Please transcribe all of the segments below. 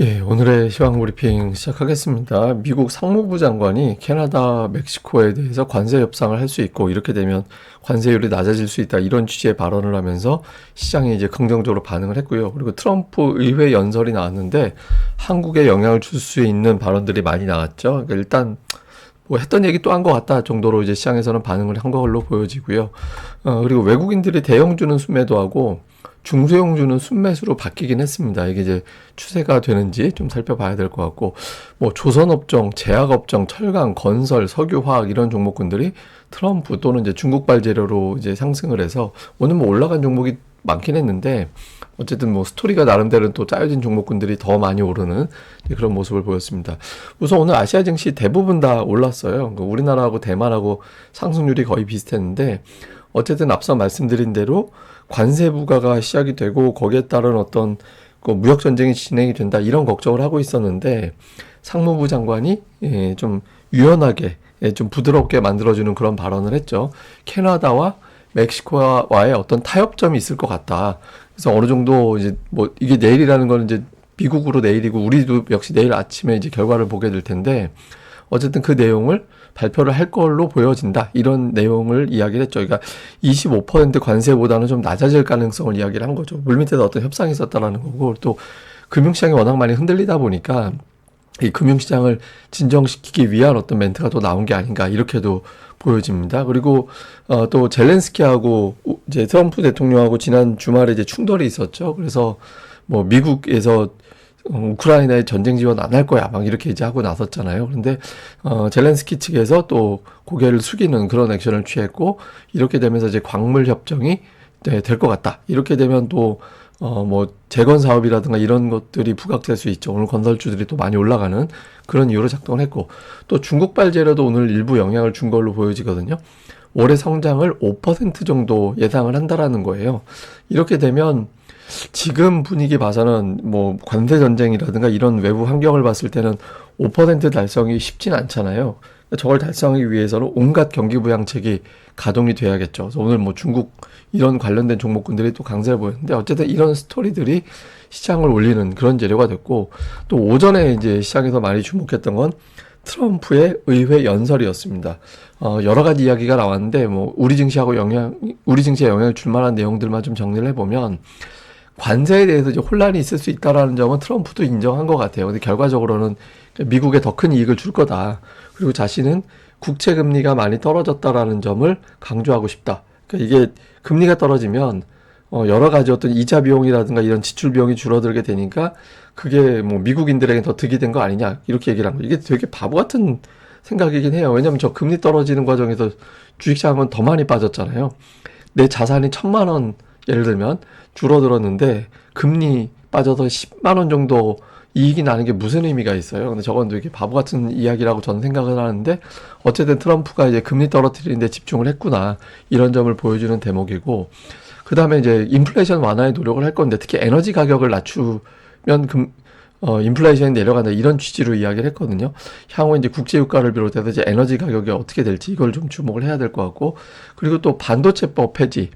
예, 오늘의 시황 브리핑 시작하겠습니다. 미국 상무부 장관이 캐나다, 멕시코에 대해서 관세 협상을 할 수 있고 이렇게 되면 관세율이 낮아질 수 있다 이런 취지의 발언을 하면서 시장이 이제 긍정적으로 반응을 했고요. 그리고 트럼프 의회 연설이 나왔는데 한국에 영향을 줄 수 있는 발언들이 많이 나왔죠. 그러니까 일단 뭐 했던 얘기 또 한 것 같다 정도로 이제 시장에서는 반응을 한 걸로 보여지고요. 그리고 외국인들이 대형주는 순매도 하고 중소형주는 순매수로 바뀌긴 했습니다. 이게 이제 추세가 되는지 좀 살펴봐야 될 것 같고, 뭐 조선업종, 제약업종, 철강, 건설, 석유화학 이런 종목군들이 트럼프 또는 이제 중국발 재료로 이제 상승을 해서 오늘 뭐 올라간 종목이 많긴 했는데 어쨌든 뭐 스토리가 나름대로는 또 짜여진 종목군들이 더 많이 오르는 그런 모습을 보였습니다. 우선 오늘 아시아 증시 대부분 다 올랐어요. 그러니까 우리나라하고 대만하고 상승률이 거의 비슷했는데 어쨌든 앞서 말씀드린 대로 관세 부과가 시작이 되고 거기에 따른 어떤 그 무역 전쟁이 진행이 된다 이런 걱정을 하고 있었는데 상무부 장관이 좀 유연하게 좀 부드럽게 만들어주는 그런 발언을 했죠. 캐나다와 멕시코와의 어떤 타협점이 있을 것 같다. 그래서 어느 정도 이제 뭐 이게 내일이라는 거는 이제 미국으로 내일이고 우리도 역시 내일 아침에 이제 결과를 보게 될 텐데 어쨌든 그 내용을 발표를 할 걸로 보여진다. 이런 내용을 이야기를 했죠. 그러니까 25% 관세보다는 좀 낮아질 가능성을 이야기를 한 거죠. 물밑에서 어떤 협상이 있었다라는 거고 또 금융시장이 워낙 많이 흔들리다 보니까 이 금융시장을 진정시키기 위한 어떤 멘트가 또 나온 게 아닌가 이렇게도 보여집니다. 그리고 또 젤렌스키하고 이제 트럼프 대통령하고 지난 주말에 이제 충돌이 있었죠. 그래서 뭐 미국에서 우크라이나에 전쟁 지원 안 할 거야 막 이렇게 이제 하고 나섰잖아요. 그런데 젤렌스키 측에서 또 고개를 숙이는 그런 액션을 취했고 이렇게 되면서 이제 광물 협정이 될 것 같다. 이렇게 되면 또 뭐 재건 사업이라든가 이런 것들이 부각될 수 있죠. 오늘 건설주들이 또 많이 올라가는 그런 이유로 작동을 했고 또 중국발 재료도 오늘 일부 영향을 준 걸로 보여지거든요. 올해 성장을 5% 정도 예상을 한다라는 거예요. 이렇게 되면 지금 분위기 봐서는 뭐 관세 전쟁이라든가 이런 외부 환경을 봤을 때는 5% 달성이 쉽진 않잖아요. 저걸 달성하기 위해서는 온갖 경기 부양책이 가동이 돼야겠죠. 그래서 오늘 뭐 중국 이런 관련된 종목군들이 또 강세를 보였는데 어쨌든 이런 스토리들이 시장을 올리는 그런 재료가 됐고 또 오전에 이제 시장에서 많이 주목했던 건 트럼프의 의회 연설이었습니다. 여러 가지 이야기가 나왔는데 뭐 우리 증시에 영향을 줄 만한 내용들만 좀 정리를 해보면 관세에 대해서 이제 혼란이 있을 수 있다라는 점은 트럼프도 인정한 것 같아요. 근데 결과적으로는 미국에 더 큰 이익을 줄 거다. 그리고 자신은 국채 금리가 많이 떨어졌다라는 점을 강조하고 싶다. 그러니까 이게 금리가 떨어지면 여러 가지 어떤 이자 비용이라든가 이런 지출 비용이 줄어들게 되니까 그게 뭐 미국인들에게 더 득이 된 거 아니냐 이렇게 얘기를 한 거예요. 이게 되게 바보 같은 생각이긴 해요. 왜냐하면 저 금리 떨어지는 과정에서 주식시장은 더 많이 빠졌잖아요. 내 자산이 1,000만 원 예를 들면 줄어들었는데 금리 빠져서 10만 원 정도 이익이 나는 게 무슨 의미가 있어요? 근데 저건 되게 바보 같은 이야기라고 저는 생각을 하는데 어쨌든 트럼프가 이제 금리 떨어뜨리는 데 집중을 했구나 이런 점을 보여주는 대목이고 그 다음에 이제 인플레이션 완화에 노력을 할 건데 특히 에너지 가격을 낮추면 인플레이션이 내려간다 이런 취지로 이야기를 했거든요. 향후 이제 국제유가를 비롯해서 이제 에너지 가격이 어떻게 될지 이걸 좀 주목을 해야 될 것 같고 그리고 또 반도체법 폐지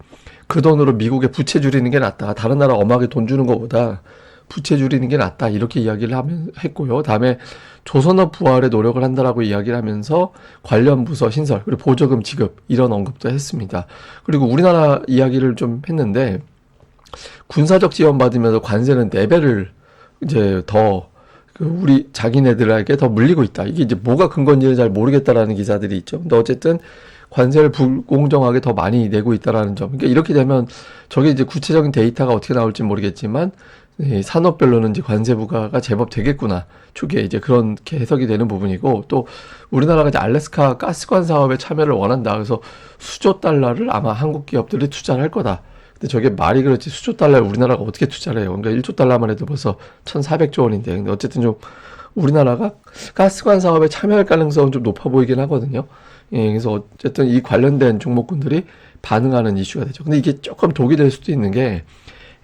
그 돈으로 미국에 부채 줄이는 게 낫다. 다른 나라 엄하게 돈 주는 것보다 부채 줄이는 게 낫다. 이렇게 이야기를 했고요. 다음에 조선업 부활에 노력을 한다라고 이야기를 하면서 관련 부서 신설, 그리고 보조금 지급 이런 언급도 했습니다. 그리고 우리나라 이야기를 좀 했는데 군사적 지원 받으면서 관세는 4배를 이제 더 우리 자기네들에게 더 물리고 있다. 이게 이제 뭐가 근거인지는 잘 모르겠다라는 기사들이 있죠. 근데 어쨌든 관세를 불공정하게 더 많이 내고 있다라는 점. 그러니까 이렇게 되면 저게 이제 구체적인 데이터가 어떻게 나올지 모르겠지만 산업별로는 이제 관세 부과가 제법 되겠구나. 초기에 이제 그렇게 해석이 되는 부분이고 또 우리나라가 이제 알래스카 가스관 사업에 참여를 원한다. 그래서 수조 달러를 아마 한국 기업들이 투자를 할 거다. 근데 저게 말이 그렇지 수조 달러를 우리나라가 어떻게 투자를 해요? 그러니까 1조 달러만 해도 벌써 1,400조 원인데. 근데 어쨌든 좀 우리나라가 가스관 사업에 참여할 가능성은 좀 높아 보이긴 하거든요. 예, 그래서 어쨌든 이 관련된 종목군들이 반응하는 이슈가 되죠. 근데 이게 조금 독이 될 수도 있는 게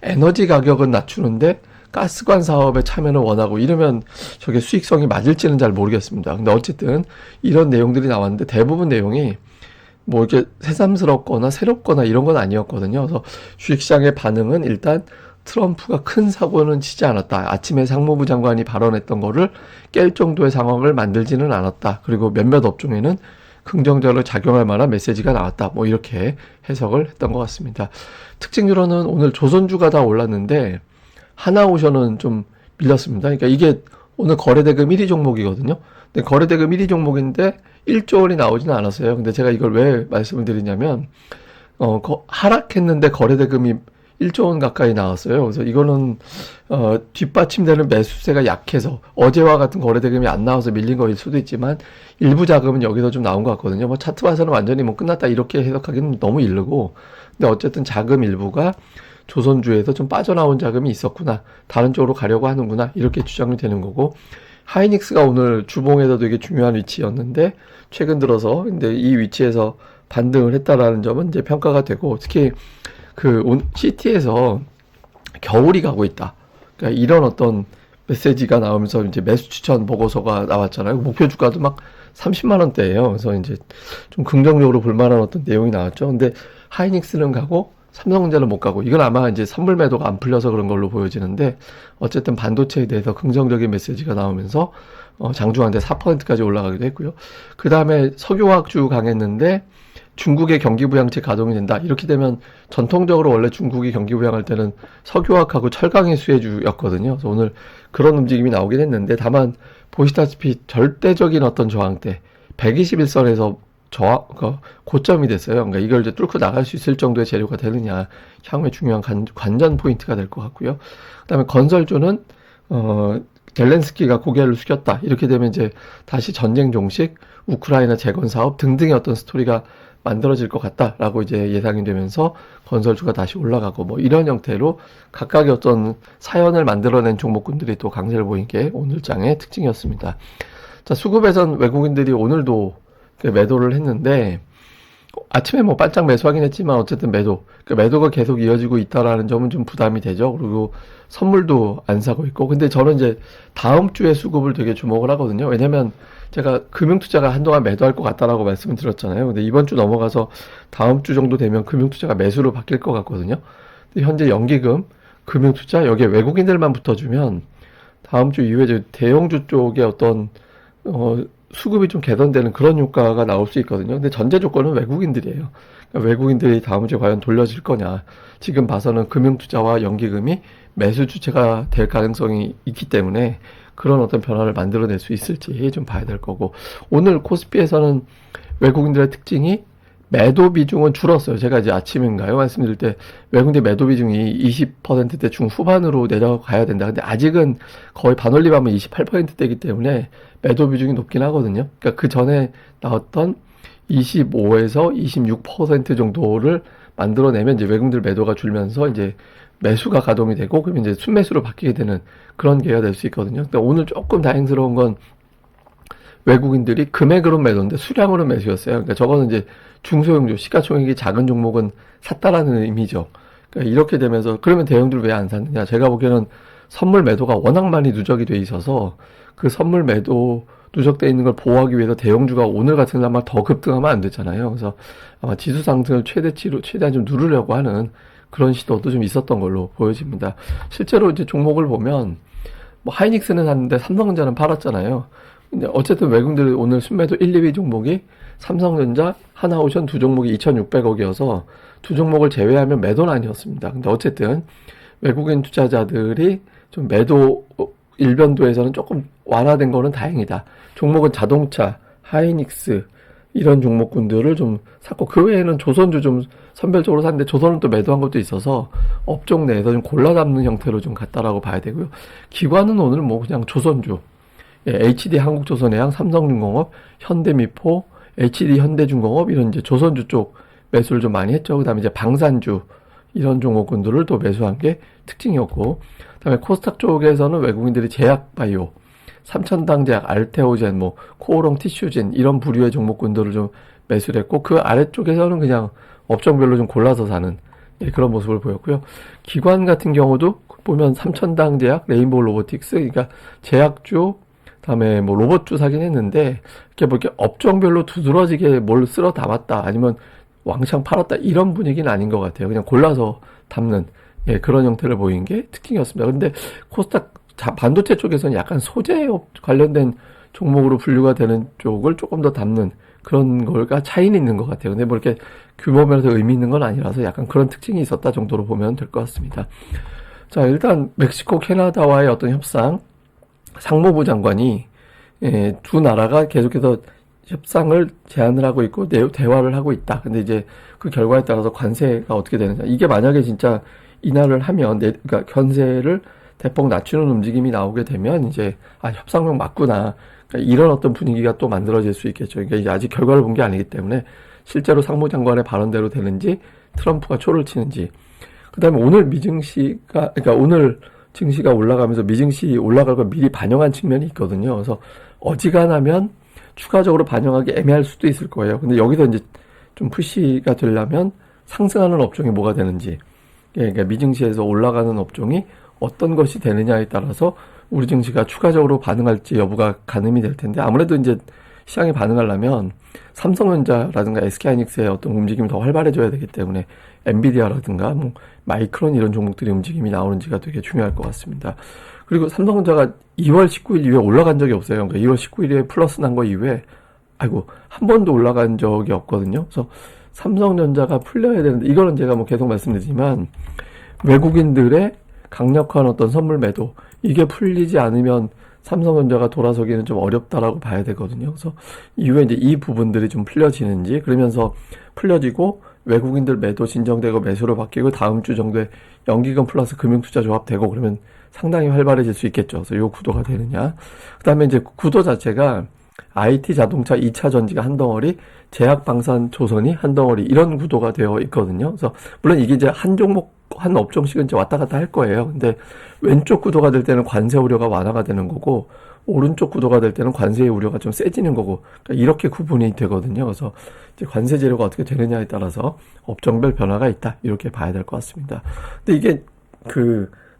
에너지 가격은 낮추는데 가스관 사업에 참여를 원하고 이러면 저게 수익성이 맞을지는 잘 모르겠습니다. 근데 어쨌든 이런 내용들이 나왔는데 대부분 내용이 뭐 이렇게 새삼스럽거나 새롭거나 이런 건 아니었거든요. 그래서 주식시장의 반응은 일단 트럼프가 큰 사고는 치지 않았다. 아침에 상무부 장관이 발언했던 거를 깰 정도의 상황을 만들지는 않았다. 그리고 몇몇 업종에는 긍정적으로 작용할 만한 메시지가 나왔다. 뭐 이렇게 해석을 했던 것 같습니다. 특징으로는 오늘 조선주가 다 올랐는데 하나오션은 좀 밀렸습니다. 그러니까 이게 오늘 거래대금 1위 종목이거든요. 근데 거래대금 1위 종목인데 1조 원이 나오지는 않았어요. 근데 제가 이걸 왜 말씀을 드리냐면 하락했는데 거래대금이 1조 원 가까이 나왔어요. 그래서 이거는 뒷받침되는 매수세가 약해서 어제와 같은 거래대금이 안 나와서 밀린 거일 수도 있지만 일부 자금은 여기서 좀 나온 것 같거든요. 뭐 차트 봐서는 완전히 뭐 끝났다 이렇게 해석하기는 너무 이르고, 근데 어쨌든 자금 일부가 조선주에서 좀 빠져나온 자금이 있었구나, 다른 쪽으로 가려고 하는구나, 이렇게 추정이 되는 거고, 하이닉스가 오늘 주봉에서 되게 중요한 위치였는데 최근 들어서 근데 이 위치에서 반등을 했다라는 점은 이제 평가가 되고, 특히 그 CT에서 겨울이 가고 있다, 그러니까 이런 어떤 메시지가 나오면서 이제 매수 추천 보고서가 나왔잖아요. 목표 주가도 막 30만 원대예요. 그래서 이제 좀 긍정적으로 볼 만한 어떤 내용이 나왔죠. 근데 하이닉스는 가고 삼성전자는 못 가고, 이건 아마 이제 선물 매도가 안 풀려서 그런 걸로 보여지는데, 어쨌든 반도체에 대해서 긍정적인 메시지가 나오면서 장중한데 4%까지 올라가기도 했고요. 그 다음에 석유화학주 강했는데 중국의 경기부양체 가동이 된다. 이렇게 되면 전통적으로 원래 중국이 경기부양할 때는 석유화학하고 철강의 수혜주였거든요. 그래서 오늘 그런 움직임이 나오긴 했는데, 다만 보시다시피 절대적인 어떤 저항대 121선에서 고점이 됐어요. 그러니까 이걸 이제 뚫고 나갈 수 있을 정도의 재료가 되느냐, 향후에 중요한 관전 포인트가 될 것 같고요. 그다음에 건설주는 젤렌스키가 고개를 숙였다. 이렇게 되면 이제 다시 전쟁 종식, 우크라이나 재건 사업 등등의 어떤 스토리가 만들어질 것 같다라고 이제 예상이 되면서 건설주가 다시 올라가고, 뭐 이런 형태로 각각의 어떤 사연을 만들어낸 종목군들이 또 강세를 보인 게 오늘 장의 특징이었습니다. 자, 수급에선 외국인들이 오늘도 매도를 했는데, 아침에 뭐 반짝 매수하긴 했지만 어쨌든 매도가 계속 이어지고 있다라는 점은 좀 부담이 되죠. 그리고 선물도 안 사고 있고. 근데 저는 이제 다음 주에 수급을 되게 주목을 하거든요. 왜냐면 제가 금융투자가 한동안 매도할 것 같다라고 말씀을 드렸잖아요. 근데 이번 주 넘어가서 다음 주 정도 되면 금융투자가 매수로 바뀔 것 같거든요. 근데 현재 연기금, 금융투자, 여기에 외국인들만 붙어주면 다음 주 이후에 대형주 쪽에 어떤 수급이 좀 개선되는 그런 효과가 나올 수 있거든요. 근데 전제 조건은 외국인들이에요. 그러니까 외국인들이 다음 주에 과연 돌려질 거냐. 지금 봐서는 금융투자와 연기금이 매수 주체가 될 가능성이 있기 때문에 그런 어떤 변화를 만들어낼 수 있을지 좀 봐야 될 거고, 오늘 코스피에서는 외국인들의 특징이 매도 비중은 줄었어요. 제가 이제 아침인가요? 말씀드릴 때 외국인들 매도 비중이 20%대 중후반으로 내려가야 된다. 근데 아직은 거의 반올림하면 28%대이기 때문에 매도 비중이 높긴 하거든요. 그러니까 그 전에 나왔던 25에서 26% 정도를 만들어내면 이제 외국인들 매도가 줄면서 이제 매수가 가동이 되고, 그러면 이제 순매수로 바뀌게 되는 그런 계기가 될 수 있거든요. 근데 오늘 조금 다행스러운 건 외국인들이 금액으로 매도인데 수량으로 매수였어요. 그러니까 저거는 이제 중소형주, 시가총액이 작은 종목은 샀다라는 의미죠. 그러니까 이렇게 되면서, 그러면 대형들 왜 안 샀느냐? 제가 보기에는 선물 매도가 워낙 많이 누적이 돼 있어서 그 선물 매도 누적돼 있는 걸 보호하기 위해서 대형주가 오늘 같은 날 더 급등하면 안 되잖아요. 그래서 아마 지수 상승을 최대치로 최대한 좀 누르려고 하는 그런 시도도 좀 있었던 걸로 보여집니다. 실제로 이제 종목을 보면 뭐 하이닉스는 샀는데 삼성전자는 팔았잖아요. 근데 어쨌든 외국인들 오늘 순매도 1, 2위 종목이 삼성전자, 하나오션 두 종목이 2,600억이어서 두 종목을 제외하면 매도는 아니었습니다. 근데 어쨌든 외국인 투자자들이 좀 매도 일변도에서는 조금 완화된 거는 다행이다. 종목은 자동차, 하이닉스 이런 종목군들을 좀 샀고, 그 외에는 조선주 좀 선별적으로 샀는데 조선은 또 매도한 것도 있어서 업종 내에서 좀 골라 담는 형태로 좀 갔다라고 봐야 되고요. 기관은 오늘 뭐 그냥 조선주, HD 한국조선해양, 삼성중공업, 현대미포, HD 현대중공업 이런 이제 조선주 쪽 매수를 좀 많이 했죠. 그다음에 이제 방산주 이런 종목군들을 또 매수한 게 특징이었고, 그다음에 코스닥 쪽에서는 외국인들이 제약바이오, 삼천당제약, 알테오젠, 뭐 코오롱 티슈진 이런 부류의 종목군들을 좀 매수를 했고, 그 아래쪽에서는 그냥 업종별로 좀 골라서 사는 그런 모습을 보였고요. 기관 같은 경우도 보면 삼천당제약, 레인보우 로보틱스, 그러니까 제약주, 그다음에 뭐 로봇주 사긴 했는데 이렇게 뭐 이렇게 업종별로 두드러지게 뭘 쓸어 담았다, 아니면 왕창 팔았다 이런 분위기는 아닌 것 같아요. 그냥 골라서 담는 예, 그런 형태를 보인 게 특징이었습니다. 근데 코스닥 반도체 쪽에서는 약간 소재 관련된 종목으로 분류가 되는 쪽을 조금 더 담는 그런 걸가 차이는 있는 것 같아요. 근데 뭐 이렇게 규모면에서 의미 있는 건 아니라서 약간 그런 특징이 있었다 정도로 보면 될 것 같습니다. 자, 일단 멕시코, 캐나다와의 어떤 협상, 상무부 장관이 두 나라가 계속해서 협상을 제안을 하고 있고 대화를 하고 있다. 근데 이제 그 결과에 따라서 관세가 어떻게 되느냐. 이게 만약에 진짜 인하를 하면 그러니까 관세를 대폭 낮추는 움직임이 나오게 되면 이제 협상력 맞구나. 그러니까 이런 어떤 분위기가 또 만들어질 수 있겠죠. 그러니까 이제 아직 결과를 본 게 아니기 때문에 실제로 상무장관의 발언대로 되는지 트럼프가 초를 치는지. 그다음에 오늘 그러니까 오늘 증시가 올라가면서 미증시 올라갈 걸 미리 반영한 측면이 있거든요. 그래서 어지간하면 추가적으로 반영하기 애매할 수도 있을 거예요. 근데 여기서 이제 좀 푸시가 되려면 상승하는 업종이 뭐가 되는지, 그러니까 미증시에서 올라가는 업종이 어떤 것이 되느냐에 따라서 우리 증시가 추가적으로 반응할지 여부가 가늠이 될 텐데, 아무래도 이제 시장이 반응하려면 삼성전자라든가 SK하이닉스의 어떤 움직임이 더 활발해져야 되기 때문에 엔비디아라든가 뭐 마이크론 이런 종목들의 움직임이 나오는지가 되게 중요할 것 같습니다. 그리고 삼성전자가 2월 19일 이후에 올라간 적이 없어요. 그러니까 2월 19일에 플러스 난 거 이후에 한 번도 올라간 적이 없거든요. 그래서 삼성전자가 풀려야 되는데, 이거는 제가 뭐 계속 말씀드리지만 외국인들의 강력한 어떤 선물 매도, 이게 풀리지 않으면 삼성전자가 돌아서기는 좀 어렵다라고 봐야 되거든요. 그래서 이후에 이제 이 부분들이 좀 풀려지는지, 그러면서 풀려지고 외국인들 매도 진정되고 매수로 바뀌고 다음 주 정도에 연기금 플러스 금융투자 조합 되고 그러면 상당히 활발해질 수 있겠죠. 그래서 요 구도가 되느냐. 그 다음에 이제 구도 자체가 IT 자동차 2차 전지가 한 덩어리, 제약 방산 조선이 한 덩어리, 이런 구도가 되어 있거든요. 그래서 물론 이게 이제 한 종목, 한 업종씩은 이제 왔다 갔다 할 거예요. 근데 왼쪽 구도가 될 때는 관세 우려가 완화가 되는 거고, 오른쪽 구도가 될 때는 관세의 우려가 좀 세지는 거고, 그러니까 이렇게 구분이 되거든요. 그래서 이제 관세 재료가 어떻게 되느냐에 따라서 업종별 변화가 있다, 이렇게 봐야 될 것 같습니다. 근데 이게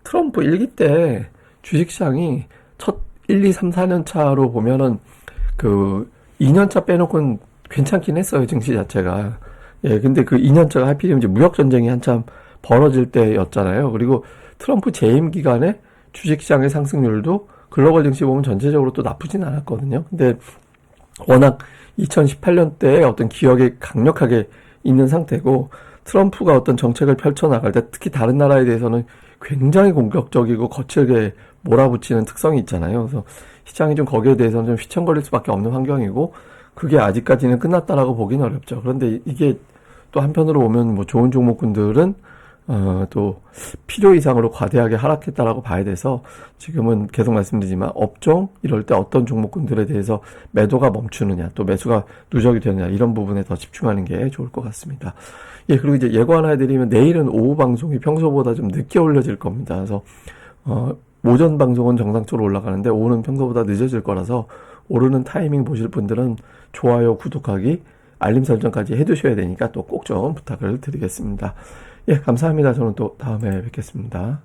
트럼프 1기 때 주식시장이 첫 1, 2, 3, 4년 차로 보면은 2년 차 빼놓고는 괜찮긴 했어요, 증시 자체가. 예, 근데 2년 차가 하필이면 이제 무역 전쟁이 한참 벌어질 때였잖아요. 그리고 트럼프 재임 기간에 주식시장의 상승률도 글로벌 증시 보면 전체적으로 또 나쁘진 않았거든요. 근데 워낙 2018년 때의 어떤 기억이 강력하게 있는 상태고, 트럼프가 어떤 정책을 펼쳐나갈 때 특히 다른 나라에 대해서는 굉장히 공격적이고 거칠게 몰아붙이는 특성이 있잖아요. 그래서 시장이 좀 거기에 대해서는 좀 휘청거릴 수밖에 없는 환경이고, 그게 아직까지는 끝났다라고 보기는 어렵죠. 그런데 이게 또 한편으로 보면 뭐 좋은 종목군들은 또 필요 이상으로 과대하게 하락했다라고 봐야 돼서, 지금은 계속 말씀드리지만 업종 이럴 때 어떤 종목군들에 대해서 매도가 멈추느냐, 또 매수가 누적이 되느냐, 이런 부분에 더 집중하는 게 좋을 것 같습니다. 예, 그리고 이제 예고 하나 해드리면 내일은 오후 방송이 평소보다 좀 늦게 올려질 겁니다. 그래서 오전 방송은 정상적으로 올라가는데 오후는 평소보다 늦어질 거라서 오르는 타이밍 보실 분들은 좋아요, 구독하기, 알림 설정까지 해두셔야 되니까 또 꼭 좀 부탁을 드리겠습니다. 예, 감사합니다. 저는 또 다음에 뵙겠습니다.